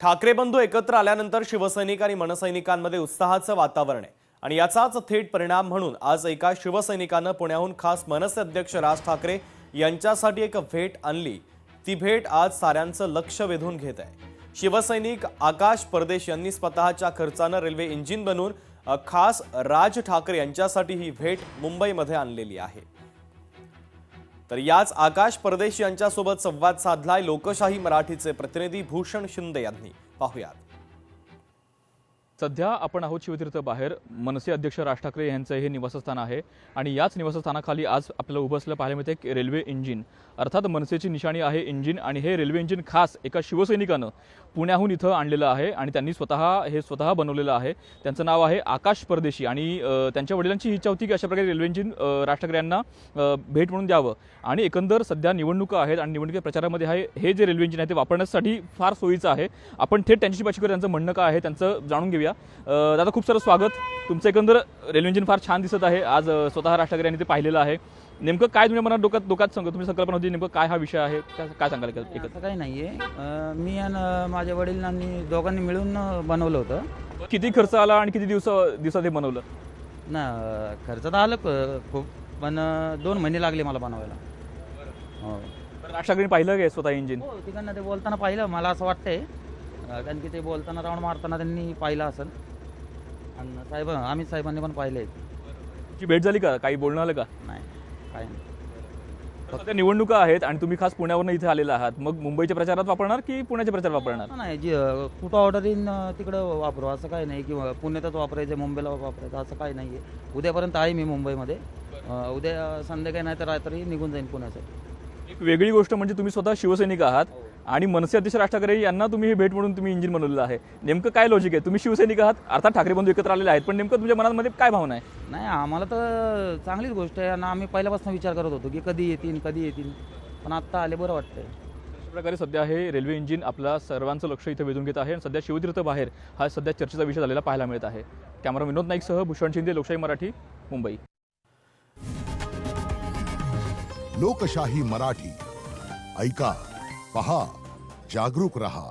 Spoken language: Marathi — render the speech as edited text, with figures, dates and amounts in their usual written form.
ठाकरे बंधू एकत्र आल्यानंतर शिवसैनिक आणि मनसैनिकांमध्ये उत्साहाचं वातावरण आहे आणि याचाच थेट परिणाम म्हणून आज एका शिवसैनिकानं पुण्याहून खास मनसे अध्यक्ष राज ठाकरे यांच्यासाठी एक भेट आणली। ती भेट आज साऱ्यांचं लक्ष वेधून घेत आहे। शिवसैनिक आकाश परदेश यांनी स्वतःच्या खर्चानं रेल्वे इंजिन बनवून खास राज ठाकरे यांच्यासाठी ही भेट मुंबईमध्ये आणलेली आहे। तर याच आकाश परदेश यांच्यासोबत संवाद साधलाय लोकशाही मराठीचे प्रतिनिधी भूषण शिंदे यांनी। पाहूयात। सध्या आपण आहोत शिवतीर्थ बाहेर मनसे अध्यक्ष राज ठाकरे यांचं हे निवासस्थान आहे आणि याच निवासस्थानाखाली आज आपल्याला उभं असलं पाहायला मिळते एक रेल्वे इंजिन। अर्थात मनसेची निशाणी आहे इंजिन आणि हे रेल्वे इंजिन खास एका शिवसैनिकानं पुण्याहून इथं आणलेलं आहे आणि त्यांनी स्वतः बनवलेलं आहे। त्यांचं नाव आहे आकाश परदेशी आणि त्यांच्या वडिलांची इच्छा होती की अशा प्रकारे रेल्वे इंजिन राज ठाकरे यांना भेट म्हणून द्यावं आणि एकंदर सध्या निवडणुका आहेत आणि निवडणुकीच्या प्रचारामध्ये हे जे रेल्वे इंजिन आहे ते वापरण्यासाठी फार सोयीचं आहे। आपण थेट त्यांच्याशी बातचीत करू, त्यांचं म्हणणं काय आहे त्यांचं जाणून घेऊया। दादा, खूप सारं स्वागत। तुमचं एकंदर रेल्वे इंजिन फार छान दिसत आहे। आज स्वतः राज ठाकरे यांनी ते पाहिलेलं आहे। नेमकं काय तुमच्या मनात डोक्यात सांगा, तुम्ही संकल्पना होती नेमकं काय हा विषय आहे, काय सांगाल? असं काही नाहीये, मी आणि माझ्या वडिलांनी दोघांनी मिळून बनवलं होतं। किती खर्च आला आणि किती दिवसात हे बनवलं? ना खर्च तर आलं खूप, पण 2 महिने लागले मला बनवायला। हो, राज ठाकरेंनी पाहिलं काय स्वतः इंजिन? हो, तिकडनं ते बोलताना पाहिलं, मला असं वाटतंय कारण की ते बोलताना राऊंड मारताना त्यांनी पाहिलं असेल आणि अमित साहेबांनी पण पाहिलंय। तुमची भेट झाली का? काही बोलणं आलं का? नाही, काही नाही। फक्त निवडणुका आहेत आणि तुम्ही खास पुण्यावरून इथे आलेला आहात, मग मुंबईच्या प्रचारात वापरणार की पुण्याच्या प्रचारात वापरणार? नाही, जी कुठं ऑर्डर येईन तिकडं वापरू, असं काही नाही किंवा पुण्यातच वापरायचं मुंबईला वापरायचं असं काही नाही आहे। उद्यापर्यंत आहे मी मुंबईमध्ये, उद्या संध्याकाळी नाही तर रात्री निघून जाईन पुण्यासाठी। एक वेगळी गोष्ट म्हणजे तुम्ही स्वतः शिवसैनिक आहात आणि मनसे अध्यक्ष राज ठाकरे यांना तुम्ही ही भेट म्हणून तुम्ही इंजिन बनवलेलं आहे। नेमकं काय लॉजिक आहे? तुम्ही शिवसैनिक आहात, अर्थात ठाकरे बंधू एकत्र आलेले आहेत, पण नेमकं तुमच्या मनामध्ये काय भावना आहे? नाही, आम्हाला तर चांगलीच गोष्ट आहे आणि आम्ही पहिल्यापासून विचार करत होतो की कधी येतील, पण आत्ता आले, बरं वाटतंय। अशा प्रकारे सध्या हे रेल्वे इंजिन आपला सर्वांचं लक्ष इथं वेधून घेत आहे आणि सध्या शिवतीर्थ बाहेर हा सध्या चर्चेचा विषय झालेला पाहायला मिळत आहे। कॅमेरा विनोद नाईकसह भूषण शिंदे, लोकशाही मराठी, मुंबई। लोकशाही मराठी ऐका, पहा, जागरूक रहा।